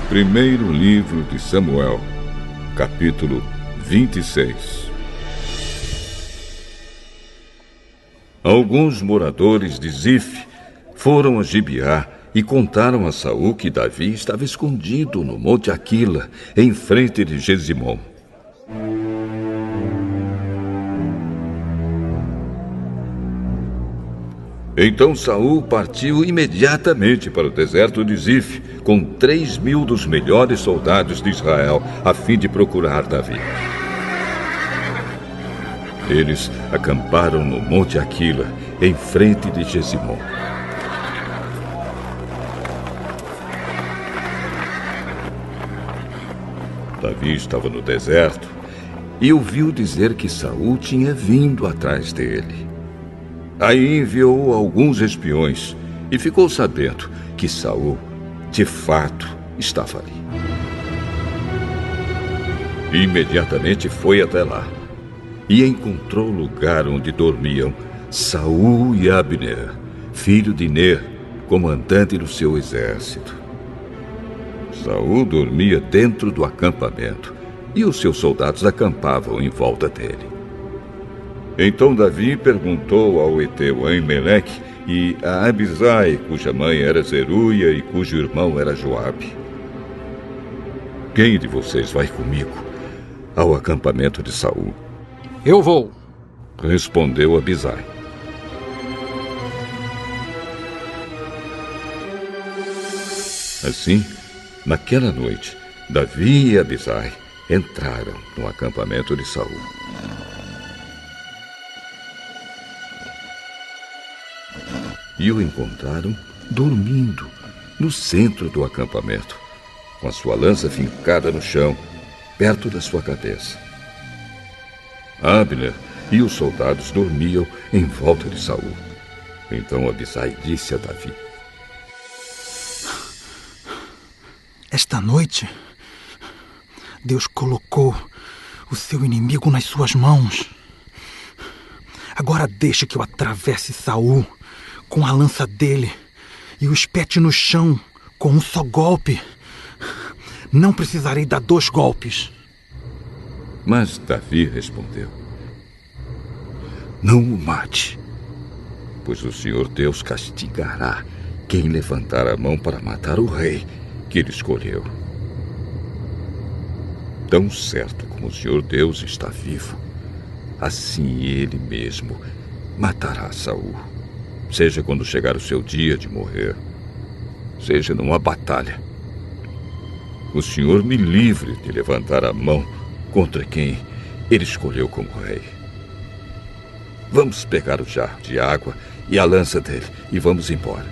Primeiro livro de Samuel, capítulo 26. Alguns moradores de Zif foram a Gibeá e contaram a Saul que Davi estava escondido no Monte Aquila, em frente de Gesimom. Então Saul partiu imediatamente para o deserto de Zif, com 3.000 dos melhores soldados de Israel, a fim de procurar Davi. Eles acamparam no Monte Aquila, em frente de Gesimom. Davi estava no deserto e ouviu dizer que Saul tinha vindo atrás dele. Aí enviou alguns espiões e ficou sabendo que Saul, de fato, estava ali. Imediatamente foi até lá e encontrou o lugar onde dormiam Saul e Abner, filho de Ner, comandante do seu exército. Saul dormia dentro do acampamento e os seus soldados acampavam em volta dele. Então Davi perguntou ao heteu Aimeleque e a Abisai, cuja mãe era Zeruia e cujo irmão era Joabe: quem de vocês vai comigo ao acampamento de Saul? Eu vou, respondeu Abisai. Assim, naquela noite, Davi e Abisai entraram no acampamento de Saul. E o encontraram dormindo no centro do acampamento, com a sua lança fincada no chão, perto da sua cabeça. Abner e os soldados dormiam em volta de Saul. Então Abisai disse a Davi: esta noite, Deus colocou o seu inimigo nas suas mãos. Agora deixe que eu atravesse Saul com a lança dele e o espete no chão com um só golpe. Não precisarei dar 2 golpes. Mas Davi respondeu: não o mate, pois o Senhor Deus castigará quem levantar a mão para matar o rei que ele escolheu. Tão certo como o Senhor Deus está vivo, assim ele mesmo matará Saul, seja quando chegar o seu dia de morrer, seja numa batalha. O Senhor me livre de levantar a mão contra quem ele escolheu como rei. Vamos pegar o jarro de água e a lança dele e vamos embora.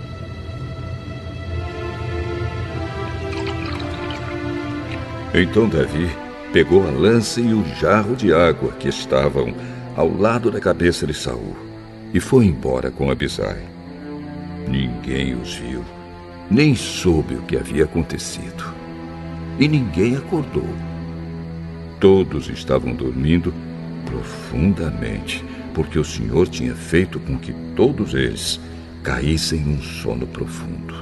Então Davi pegou a lança e o jarro de água que estavam ao lado da cabeça de Saul e foi embora com Abisai. Ninguém os viu, nem soube o que havia acontecido. E ninguém acordou. Todos estavam dormindo profundamente, porque o Senhor tinha feito com que todos eles caíssem num sono profundo.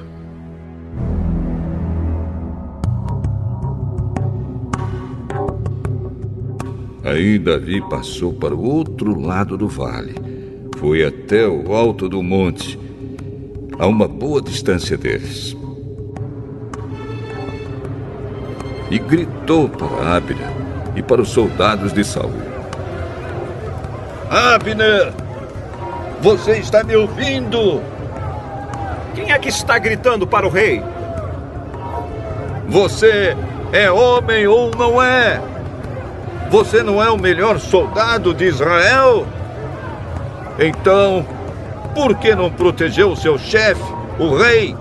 Aí Davi passou para o outro lado do vale. Foi até o alto do monte, a uma boa distância deles. E gritou para Abner e para os soldados de Saul: Abner, você está me ouvindo? Quem é que está gritando para o rei? Você é homem ou não é? Você não é o melhor soldado de Israel? Então, por que não protegeu o seu chefe, o rei?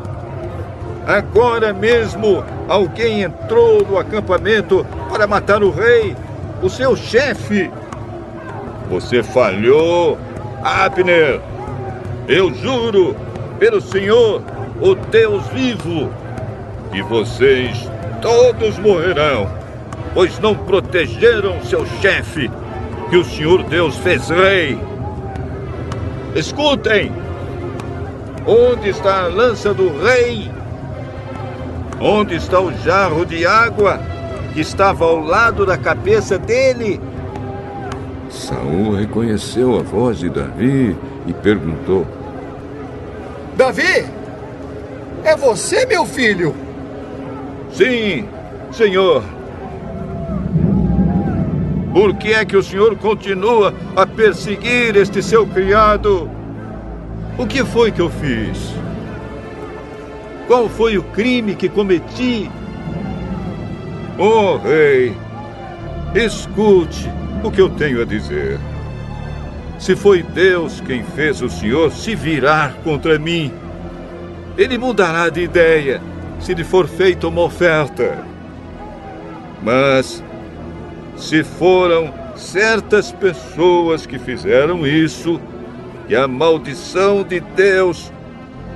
Agora mesmo, alguém entrou no acampamento para matar o rei, o seu chefe. Você falhou, Abner. Eu juro, pelo Senhor, o Deus vivo, que vocês todos morrerão, pois não protegeram seu chefe, que o Senhor Deus fez rei. Escutem! Onde está a lança do rei? Onde está o jarro de água que estava ao lado da cabeça dele? Saul reconheceu a voz de Davi e perguntou: Davi, é você, meu filho? Sim, senhor. Por que é que o senhor continua a perseguir este seu criado? O que foi que eu fiz? Qual foi o crime que cometi? Oh, rei, escute o que eu tenho a dizer. Se foi Deus quem fez o senhor se virar contra mim, ele mudará de ideia se lhe for feita uma oferta. Mas se foram certas pessoas que fizeram isso, que a maldição de Deus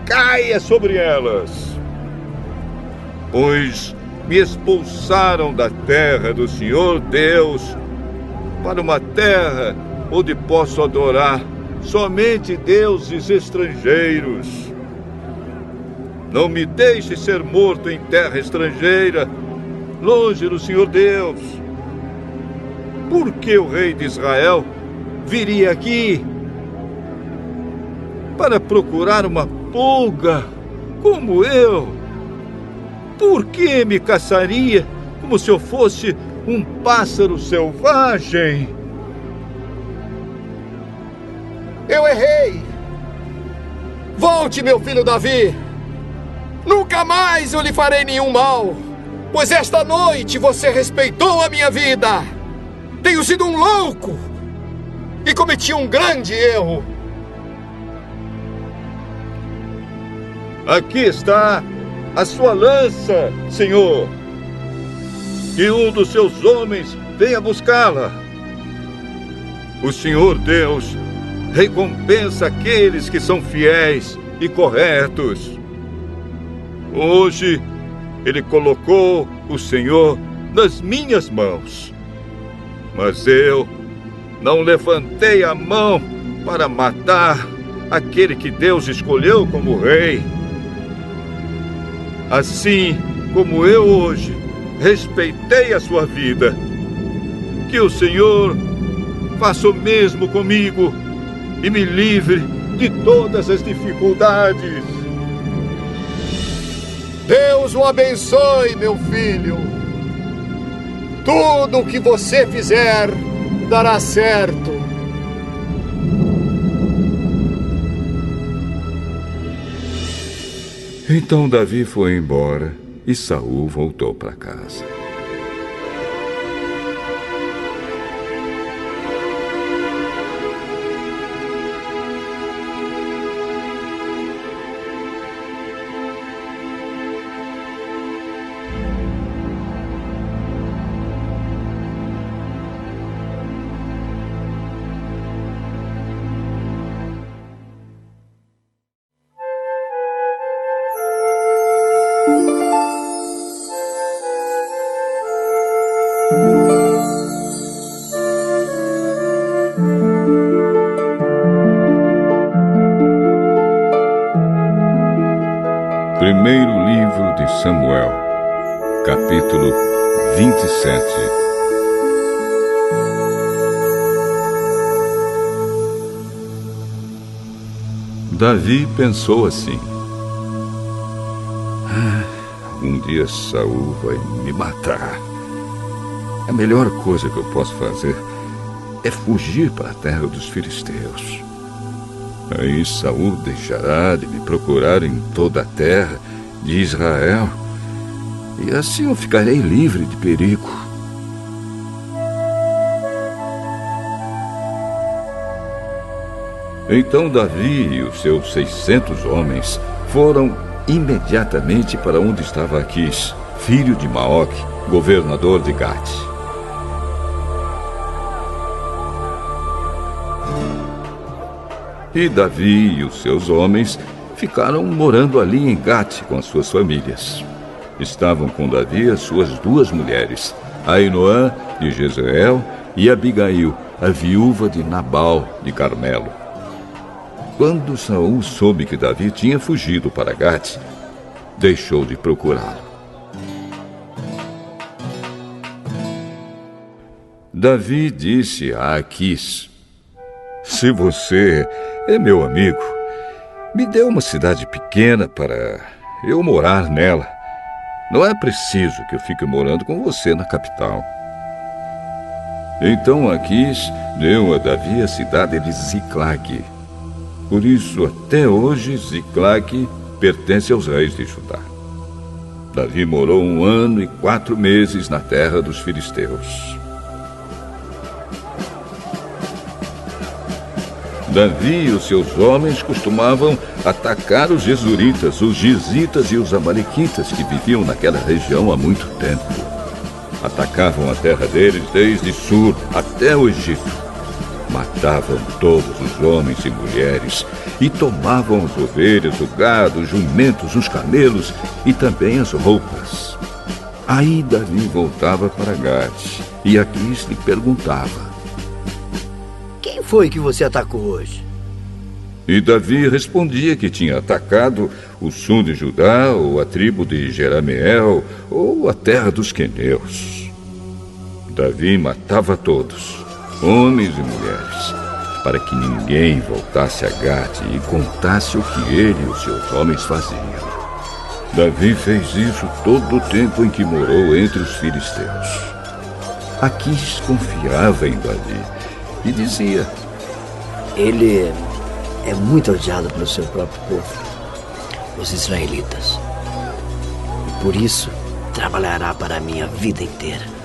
caia sobre elas. Pois me expulsaram da terra do Senhor Deus para uma terra onde posso adorar somente deuses estrangeiros. Não me deixe ser morto em terra estrangeira, longe do Senhor Deus. Por que o rei de Israel viria aqui para procurar uma pulga como eu? Por que me caçaria como se eu fosse um pássaro selvagem? Eu errei! Volte, meu filho Davi! Nunca mais eu lhe farei nenhum mal, pois esta noite você respeitou a minha vida. Tenho sido um louco e cometi um grande erro. Aqui está a sua lança, senhor. Que um dos seus homens venha buscá-la. O Senhor Deus recompensa aqueles que são fiéis e corretos. Hoje, Ele colocou o Senhor nas minhas mãos. Mas eu não levantei a mão para matar aquele que Deus escolheu como rei. Assim como eu hoje respeitei a sua vida, que o Senhor faça o mesmo comigo e me livre de todas as dificuldades. Deus o abençoe, meu filho. Tudo o que você fizer dará certo. Então Davi foi embora e Saul voltou para casa. Primeiro livro de Samuel, capítulo 27. Davi pensou assim: um dia Saul vai me matar. A melhor coisa que eu posso fazer é fugir para a terra dos filisteus. Aí Saul deixará de me procurar em toda a terra de Israel, e assim eu ficarei livre de perigo. Então Davi e os seus 600 homens foram imediatamente para onde estava Aquis, filho de Maoque, governador de Gate. E Davi e os seus homens ficaram morando ali em Gate com as suas famílias. Estavam com Davi as suas 2 mulheres, Ainoã de Jezreel e Abigail, a viúva de Nabal de Carmelo. Quando Saul soube que Davi tinha fugido para Gate, deixou de procurá-lo. Davi disse a Aquis: se você é meu amigo, me dê uma cidade pequena para eu morar nela. Não é preciso que eu fique morando com você na capital. Então Aquis deu a Davi a cidade de Ziclague. Por isso, até hoje, Ziclague pertence aos reis de Judá. Davi morou 1 ano e 4 meses na terra dos filisteus. Davi e os seus homens costumavam atacar os Gesuritas, os Gizitas e os Amalequitas que viviam naquela região há muito tempo. Atacavam a terra deles desde Sur até o Egito. Matavam todos os homens e mulheres e tomavam as ovelhas, o gado, os jumentos, os camelos e também as roupas. Aí Davi voltava para Gade e Aquis lhe perguntava: quem foi que você atacou hoje? E Davi respondia que tinha atacado o sul de Judá, ou a tribo de Jerameel, ou a terra dos queneus. Davi matava todos, homens e mulheres, para que ninguém voltasse a Gade e contasse o que ele e os seus homens faziam. Davi fez isso todo o tempo em que morou entre os filisteus. Aquis confiava em Davi e dizia: ele é muito odiado pelo seu próprio povo, os israelitas. E por isso, trabalhará para mim a vida inteira.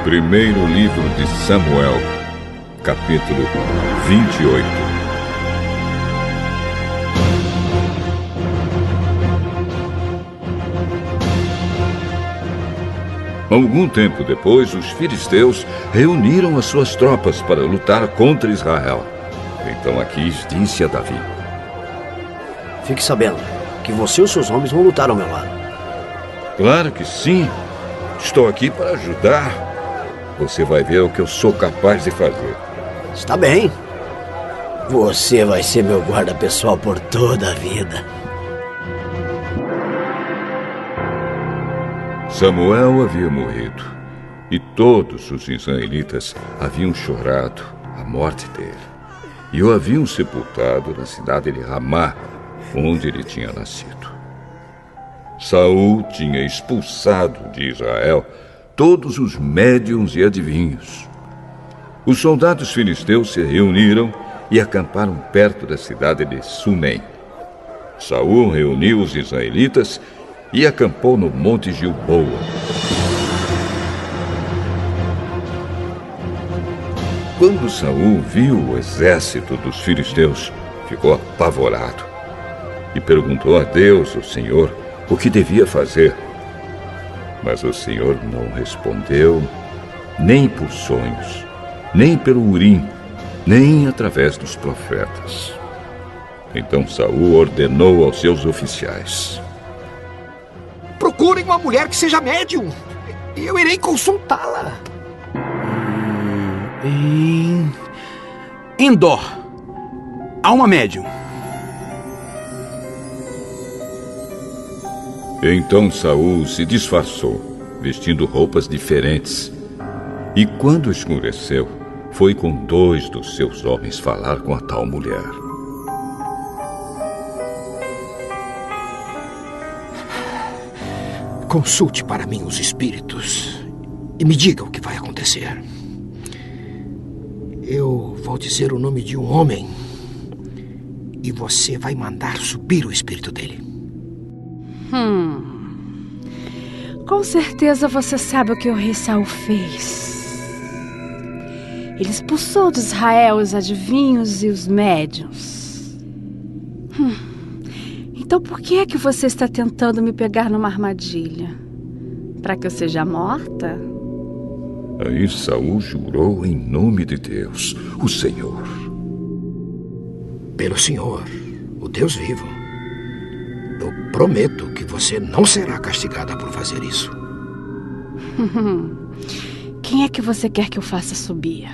Primeiro livro de Samuel, capítulo 28. Algum tempo depois, os filisteus reuniram as suas tropas para lutar contra Israel. Então Aquis disse a Davi: fique sabendo que você e os seus homens vão lutar ao meu lado. Claro que sim. Estou aqui para ajudar. Você vai ver o que eu sou capaz de fazer. Está bem. Você vai ser meu guarda pessoal por toda a vida. Samuel havia morrido e todos os israelitas haviam chorado a morte dele e o haviam sepultado na cidade de Ramá, onde ele tinha nascido. Saul tinha expulsado de Israel todos os médiuns e adivinhos. Os soldados filisteus se reuniram e acamparam perto da cidade de Sunem. Saul reuniu os israelitas e acampou no monte Gilboa. Quando Saul viu o exército dos filisteus, ficou apavorado e perguntou a Deus, o Senhor, o que devia fazer. Mas o Senhor não respondeu, nem por sonhos, nem pelo Urim, nem através dos profetas. Então Saul ordenou aos seus oficiais: procurem uma mulher que seja médium e eu irei consultá-la. Em Endor, há uma médium. Então Saul se disfarçou, vestindo roupas diferentes. E quando escureceu, foi com 2 dos seus homens falar com a tal mulher. Consulte para mim os espíritos e me diga o que vai acontecer. Eu vou dizer o nome de um homem e você vai mandar subir o espírito dele. Com certeza você sabe o que o rei Saul fez. Ele expulsou de Israel os adivinhos e os médiuns. Então por que é que você está tentando me pegar numa armadilha? Para que eu seja morta? Aí Saul jurou em nome de Deus, o Senhor. Pelo Senhor, o Deus vivo, eu prometo que você não será castigada por fazer isso. Quem é que você quer que eu faça subir?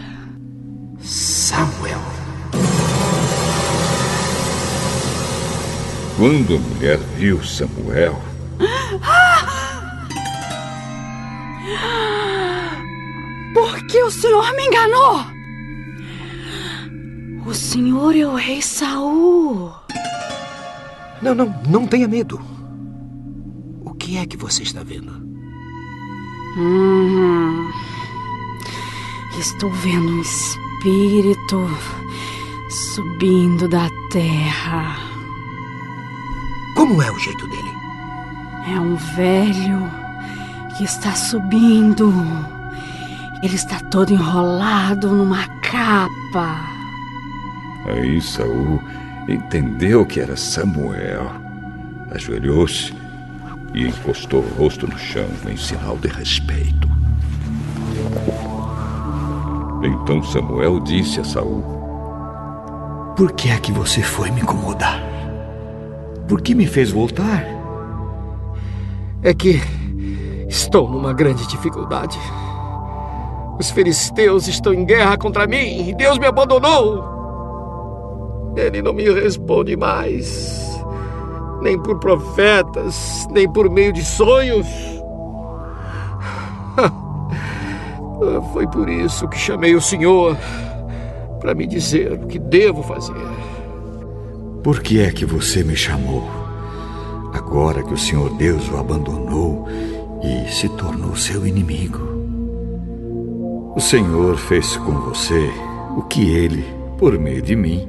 Samuel. Quando a mulher viu Samuel... Por que o senhor me enganou? O senhor é o rei Saul. Não tenha medo. O que é que você está vendo? Estou vendo um espírito subindo da terra. Como é o jeito dele? É um velho que está subindo. Ele está todo enrolado numa capa. Aí Saul entendeu que era Samuel. Ajoelhou-se e encostou o rosto no chão em sinal de respeito. Então Samuel disse a Saul: Por que é que você foi me incomodar? Por que me fez voltar? É que estou numa grande dificuldade. Os filisteus estão em guerra contra mim e Deus me abandonou. Ele não me responde mais, nem por profetas, nem por meio de sonhos. Foi por isso que chamei o Senhor, para me dizer o que devo fazer. Por que é que você me chamou? Agora que o Senhor Deus o abandonou e se tornou seu inimigo. O Senhor fez com você o que Ele, por meio de mim,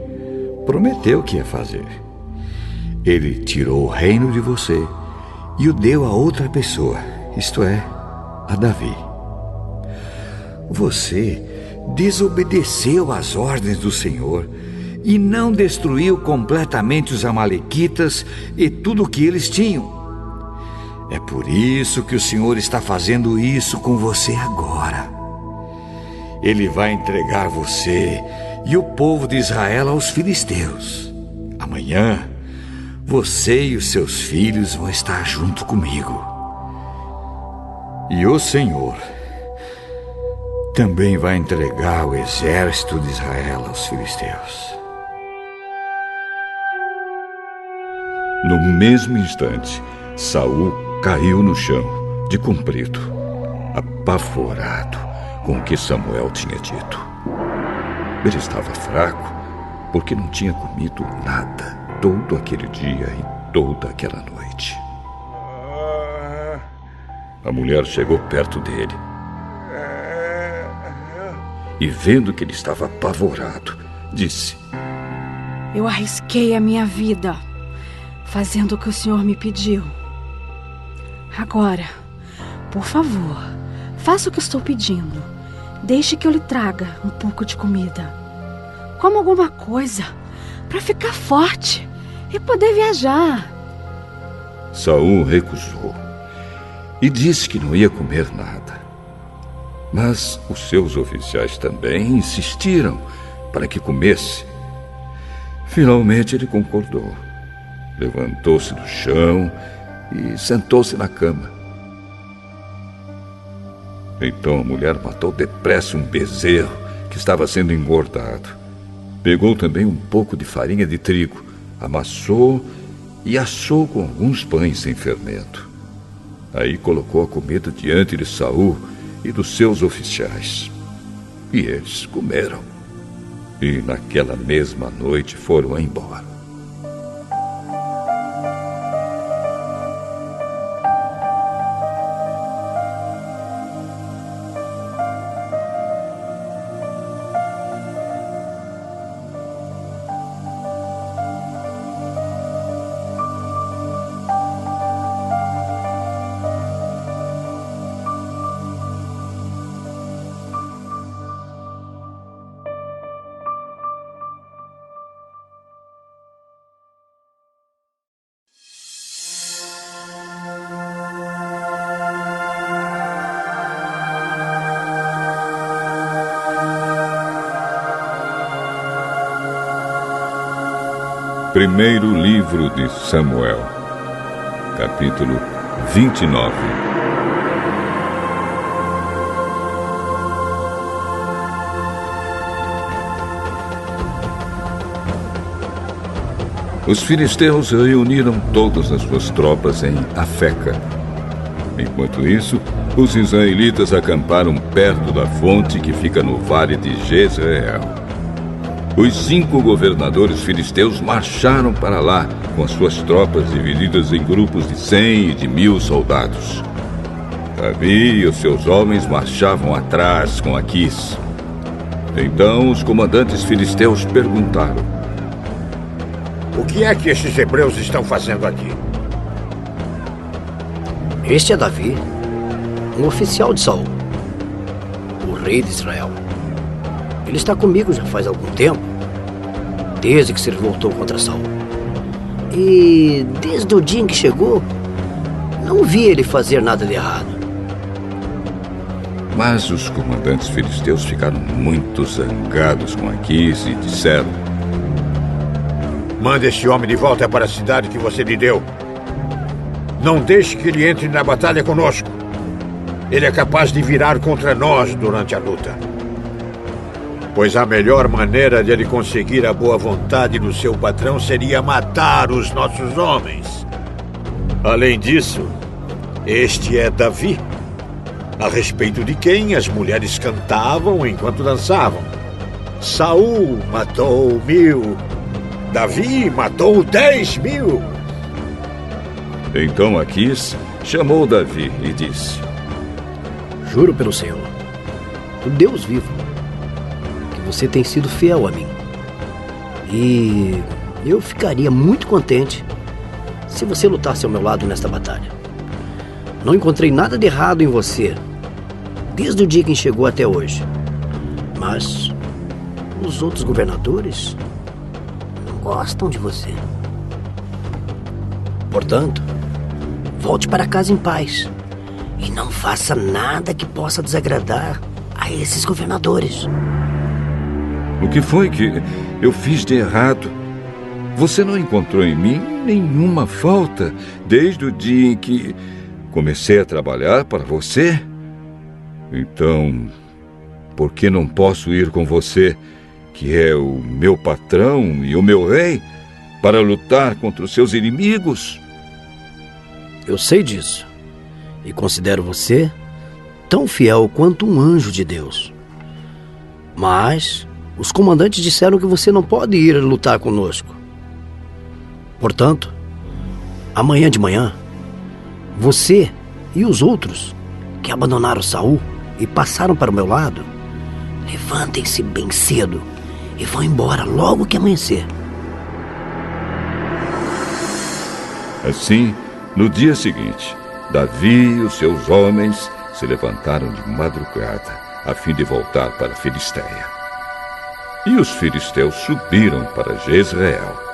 prometeu que ia fazer. Ele tirou o reino de você e o deu a outra pessoa, isto é, a Davi. Você desobedeceu às ordens do Senhor e não destruiu completamente os amalequitas e tudo o que eles tinham. É por isso que o Senhor está fazendo isso com você agora. Ele vai entregar você e o povo de Israel aos filisteus. Amanhã, você e os seus filhos vão estar junto comigo. E o Senhor também vai entregar o exército de Israel aos filisteus. No mesmo instante, Saul caiu no chão, de comprido, apavorado com o que Samuel tinha dito. Ele estava fraco porque não tinha comido nada todo aquele dia e toda aquela noite. A mulher chegou perto dele e, vendo que ele estava apavorado, disse: Eu arrisquei a minha vida fazendo o que o senhor me pediu. Agora, por favor, faça o que estou pedindo. Deixe que eu lhe traga um pouco de comida. Coma alguma coisa para ficar forte e poder viajar. Saul recusou e disse que não ia comer nada. Mas os seus oficiais também insistiram para que comesse. Finalmente ele concordou. Levantou-se do chão e sentou-se na cama. Então a mulher matou depressa um bezerro que estava sendo engordado. Pegou também um pouco de farinha de trigo, amassou e assou com alguns pães sem fermento. Aí colocou a comida diante de Saul e dos seus oficiais. E eles comeram. E naquela mesma noite foram embora. Primeiro livro de Samuel, capítulo 29. Os filisteus reuniram todas as suas tropas em Afeca. Enquanto isso, os israelitas acamparam perto da fonte que fica no vale de Jezreel. Os 5 governadores filisteus marcharam para lá com as suas tropas divididas em grupos de 100 e de 1000 soldados. Davi e os seus homens marchavam atrás com Aquis. Então os comandantes filisteus perguntaram: o que é que estes hebreus estão fazendo aqui? Este é Davi, um oficial de Saul, o rei de Israel. Ele está comigo já faz algum tempo, desde que se revoltou contra Saul. E desde o dia em que chegou, não vi ele fazer nada de errado. Mas os comandantes filisteus ficaram muito zangados com Aquis e disseram: mande este homem de volta para a cidade que você lhe deu. Não deixe que ele entre na batalha conosco. Ele é capaz de virar contra nós durante a luta. Pois a melhor maneira de ele conseguir a boa vontade do seu patrão seria matar os nossos homens. Além disso, este é Davi, a respeito de quem as mulheres cantavam enquanto dançavam. Saul matou 1000, Davi matou 10.000. Então Aquis chamou Davi e disse: juro pelo Senhor, o Deus vivo, que você tem sido fiel a mim. E eu ficaria muito contente se você lutasse ao meu lado nesta batalha. Não encontrei nada de errado em você, desde o dia que chegou até hoje. Mas os outros governadores não gostam de você. Portanto, volte para casa em paz e não faça nada que possa desagradar a esses governadores. O que foi que eu fiz de errado? Você não encontrou em mim nenhuma falta desde o dia em que comecei a trabalhar para você? Então, por que não posso ir com você, que é o meu patrão e o meu rei, para lutar contra os seus inimigos? Eu sei disso e considero você tão fiel quanto um anjo de Deus. Mas os comandantes disseram que você não pode ir lutar conosco. Portanto, amanhã de manhã, você e os outros que abandonaram Saul e passaram para o meu lado, levantem-se bem cedo e vão embora logo que amanhecer. Assim, no dia seguinte, Davi e os seus homens se levantaram de madrugada, a fim de voltar para a Filisteia. E os filisteus subiram para Jezreel.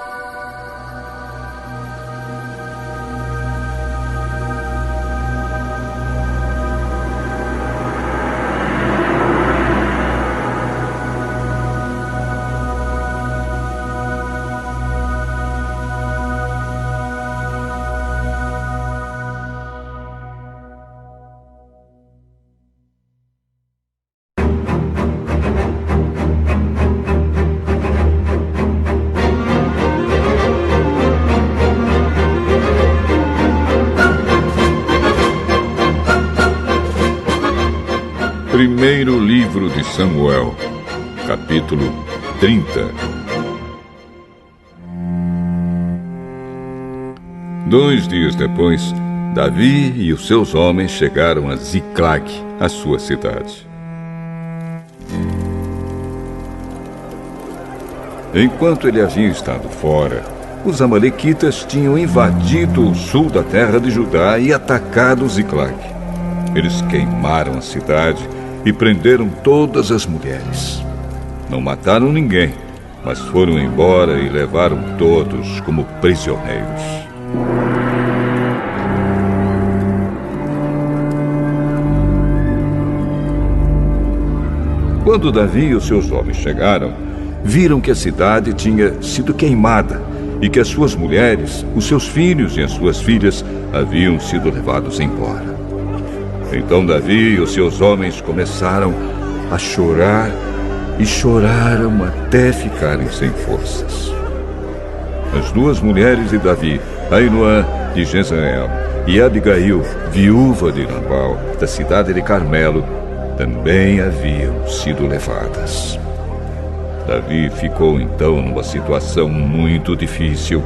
Primeiro livro de Samuel, capítulo 30. Dois dias depois, Davi e os seus homens chegaram a Ziclag, a sua cidade. Enquanto ele havia estado fora, os amalequitas tinham invadido o sul da terra de Judá e atacado Ziclag. Eles queimaram a cidade e prenderam todas as mulheres. Não mataram ninguém, mas foram embora e levaram todos como prisioneiros. Quando Davi e os seus homens chegaram, viram que a cidade tinha sido queimada e que as suas mulheres, os seus filhos e as suas filhas haviam sido levados embora. Então Davi e os seus homens começaram a chorar e choraram até ficarem sem forças. As duas mulheres de Davi, Ainoã de Jezreel e Abigail, viúva de Nabal, da cidade de Carmelo, também haviam sido levadas. Davi ficou então numa situação muito difícil,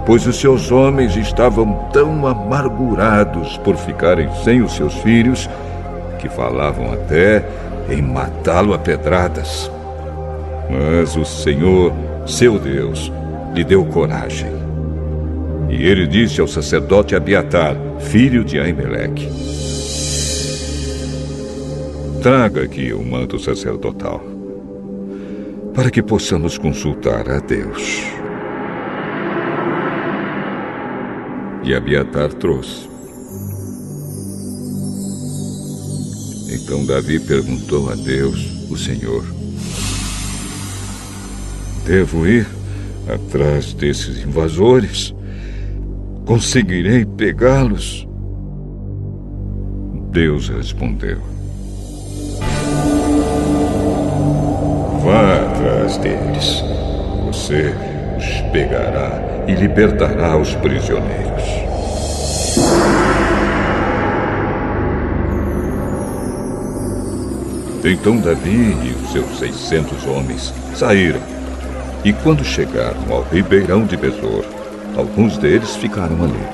pois os seus homens estavam tão amargurados por ficarem sem os seus filhos, que falavam até em matá-lo a pedradas. Mas o Senhor, seu Deus, lhe deu coragem. E ele disse ao sacerdote Abiatar, filho de Aimeleque: traga aqui o manto sacerdotal, para que possamos consultar a Deus. E Abiatar trouxe. Então Davi perguntou a Deus, o Senhor: devo ir atrás desses invasores? Conseguirei pegá-los? Deus respondeu: vá atrás deles. Você os pegará e libertará os prisioneiros. Então Davi e os seus 600 homens saíram. E quando chegaram ao ribeirão de Besor, alguns deles ficaram ali.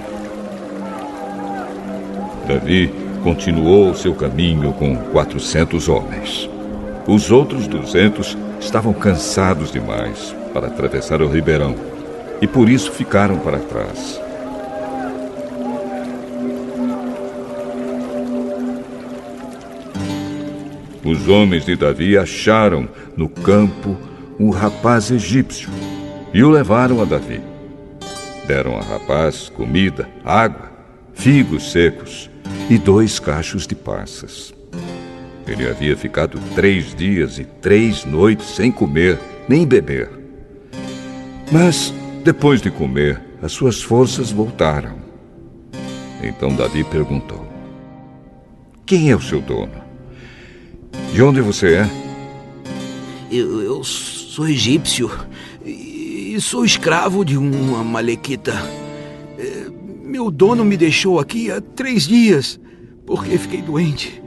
Davi continuou o seu caminho com 400 homens. Os outros 200 estavam cansados demais para atravessar o ribeirão e por isso ficaram para trás. Os homens de Davi acharam no campo um rapaz egípcio e o levaram a Davi. Deram ao rapaz comida, água, figos secos e 2 cachos de passas. Ele havia ficado 3 dias e 3 noites sem comer nem beber. Mas, depois de comer, as suas forças voltaram. Então Davi perguntou: quem é o seu dono? De onde você é? Eu sou egípcio e sou escravo de uma amalequita. Meu dono me deixou aqui há 3 dias porque fiquei doente.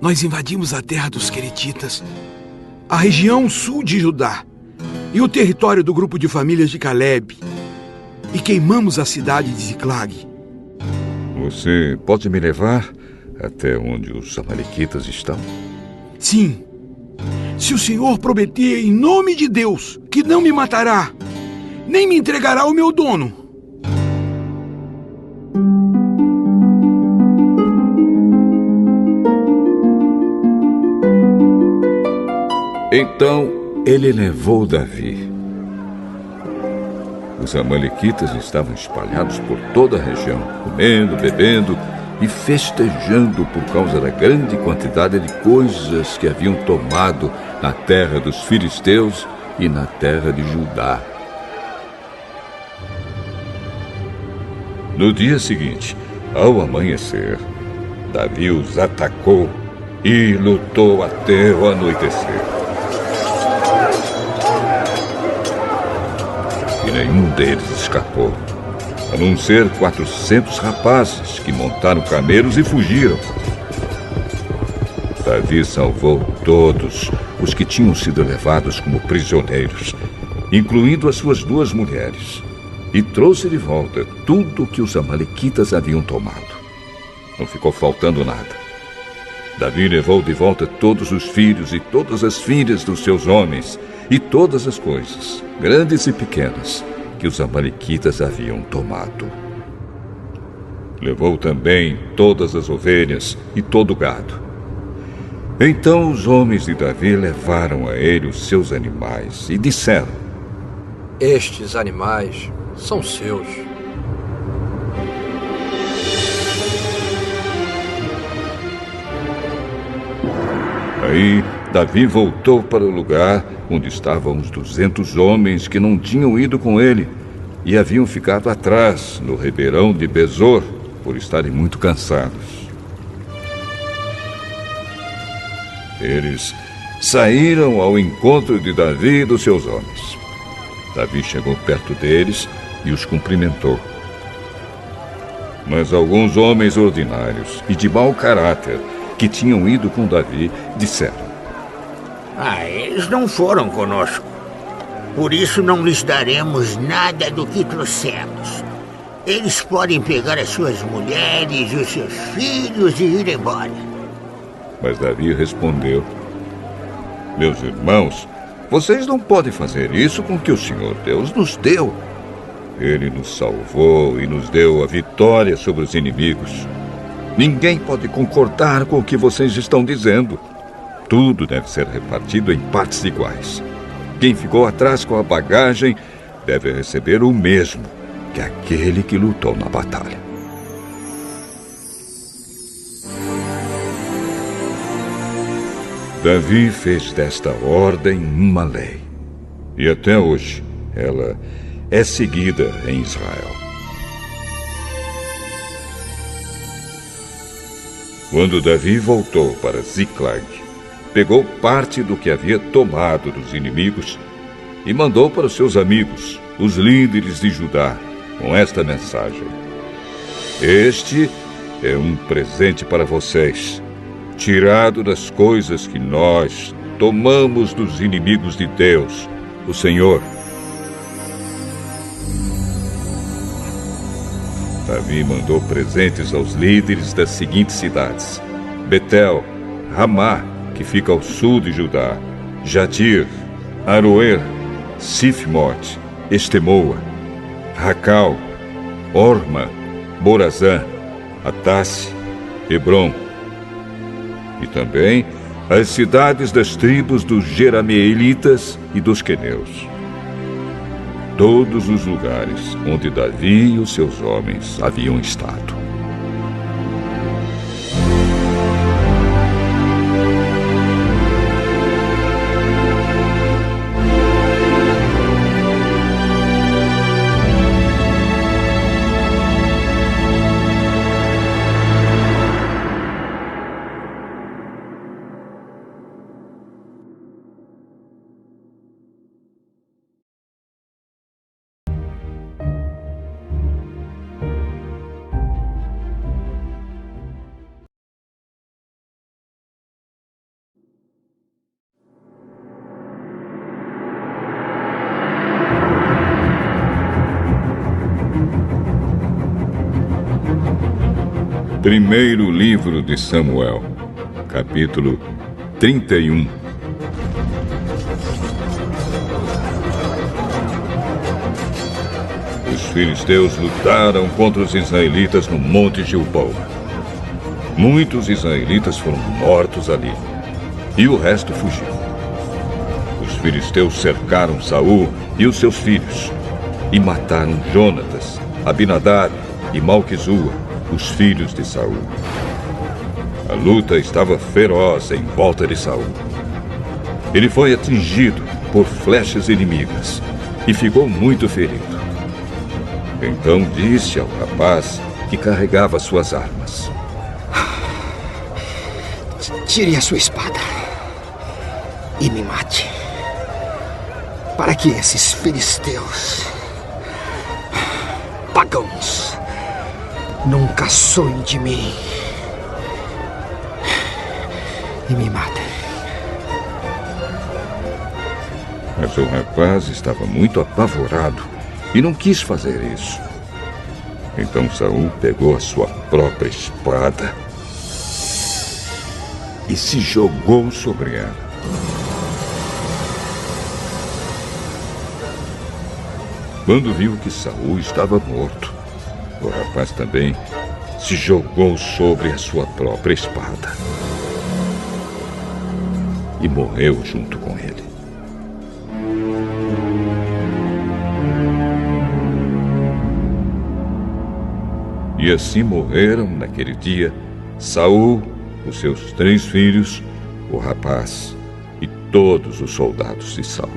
Nós invadimos a terra dos queretitas, a região sul de Judá e o território do grupo de famílias de Caleb, e queimamos a cidade de Ziclag. Você pode me levar até onde os amalequitas estão? Sim, se o Senhor prometer em nome de Deus que não me matará, nem me entregará ao meu dono. Então ele levou Davi. Os amalequitas estavam espalhados por toda a região, comendo, bebendo e festejando por causa da grande quantidade de coisas que haviam tomado na terra dos filisteus e na terra de Judá. No dia seguinte, ao amanhecer, Davi os atacou e lutou até o anoitecer. E nenhum deles escapou, a não ser 400 rapazes que montaram camelos e fugiram. Davi salvou todos os que tinham sido levados como prisioneiros, incluindo as suas 2 mulheres, e trouxe de volta tudo o que os amalequitas haviam tomado. Não ficou faltando nada. Davi levou de volta todos os filhos e todas as filhas dos seus homens e todas as coisas, grandes e pequenas, que os amalequitas haviam tomado. Levou também todas as ovelhas e todo o gado. Então os homens de Davi levaram a ele os seus animais e disseram: estes animais são seus. Aí Davi voltou para o lugar onde estavam os 200 homens que não tinham ido com ele e haviam ficado atrás, no ribeirão de Besor, por estarem muito cansados. Eles saíram ao encontro de Davi e dos seus homens. Davi chegou perto deles e os cumprimentou. Mas alguns homens ordinários e de mau caráter que tinham ido com Davi disseram: eles não foram conosco. Por isso não lhes daremos nada do que trouxemos. Eles podem pegar as suas mulheres e os seus filhos e ir embora. Mas Davi respondeu: meus irmãos, vocês não podem fazer isso com o que o Senhor Deus nos deu. Ele nos salvou e nos deu a vitória sobre os inimigos. Ninguém pode concordar com o que vocês estão dizendo. Tudo deve ser repartido em partes iguais. Quem ficou atrás com a bagagem deve receber o mesmo que aquele que lutou na batalha. Davi fez desta ordem uma lei, e até hoje ela é seguida em Israel. Quando Davi voltou para Ziclag, pegou parte do que havia tomado dos inimigos e mandou para os seus amigos, os líderes de Judá, com esta mensagem: este é um presente para vocês, tirado das coisas que nós tomamos dos inimigos de Deus, o Senhor. Davi mandou presentes aos líderes das seguintes cidades: Betel, Ramá, que fica ao sul de Judá, Jatir, Aroer, Sifmote, Estemoa, Racal, Orma, Borazã, Atasse, Hebrom, e também as cidades das tribos dos Jerameelitas e dos Queneus. Todos os lugares onde Davi e os seus homens haviam estado. Primeiro livro de Samuel, capítulo 31. Os filisteus lutaram contra os israelitas no Monte Gilboa. Muitos israelitas foram mortos ali, e o resto fugiu. Os filisteus cercaram Saul e os seus filhos, e mataram Jonatas, Abinadab e Malquizua, os filhos de Saul. A luta estava feroz em volta de Saul. Ele foi atingido por flechas inimigas e ficou muito ferido. Então disse ao rapaz que carregava suas armas: tire a sua espada e me mate, para que esses filisteus pagãos nunca sonhem de mim e me matem. Mas o rapaz estava muito apavorado e não quis fazer isso. Então Saul pegou a sua própria espada e se jogou sobre ela. Quando viu que Saul estava morto, o rapaz também se jogou sobre a sua própria espada e morreu junto com ele. E assim morreram naquele dia Saul, os seus 3 filhos, o rapaz todos os soldados de Saul.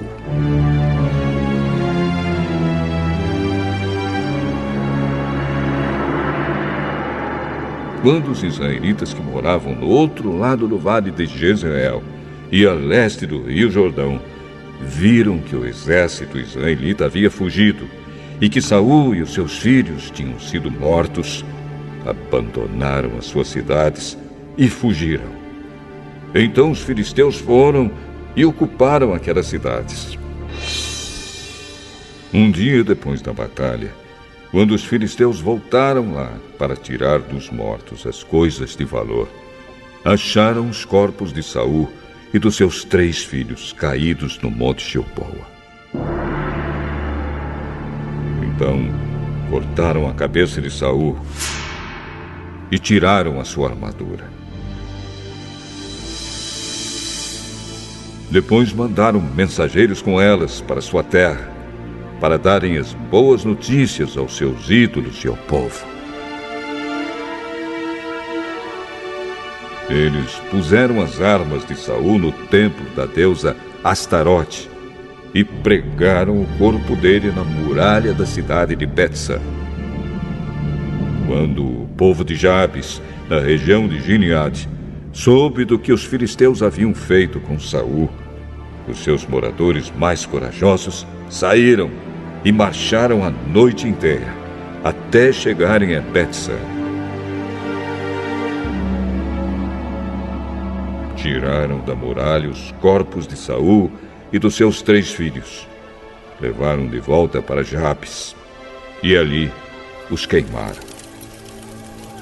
Quando os israelitas que moravam no outro lado do vale de Jezreel e a leste do rio Jordão viram que o exército israelita havia fugido e que Saul e os seus filhos tinham sido mortos, abandonaram as suas cidades e fugiram. Então os filisteus foram e ocuparam aquelas cidades. Um dia depois da batalha, quando os filisteus voltaram lá para tirar dos mortos as coisas de valor, acharam os corpos de Saul e dos seus 3 filhos caídos no monte Gilboa. Então cortaram a cabeça de Saul e tiraram a sua armadura. Depois mandaram mensageiros com elas para sua terra, para darem as boas notícias aos seus ídolos e ao povo. Eles puseram as armas de Saul no templo da deusa Astarote e pregaram o corpo dele na muralha da cidade de Bet-san. Quando o povo de Jabes, na região de Gileade, soube do que os filisteus haviam feito com Saul, os seus moradores mais corajosos saíram e marcharam a noite inteira, até chegarem a Bet-san. Tiraram da muralha os corpos de Saul e dos seus 3 filhos. Levaram de volta para Jabes e ali os queimaram.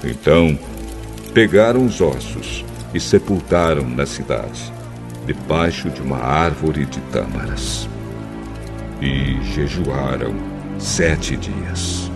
Então, pegaram os ossos e sepultaram na cidade, debaixo de uma árvore de tâmaras. E jejuaram 7 dias.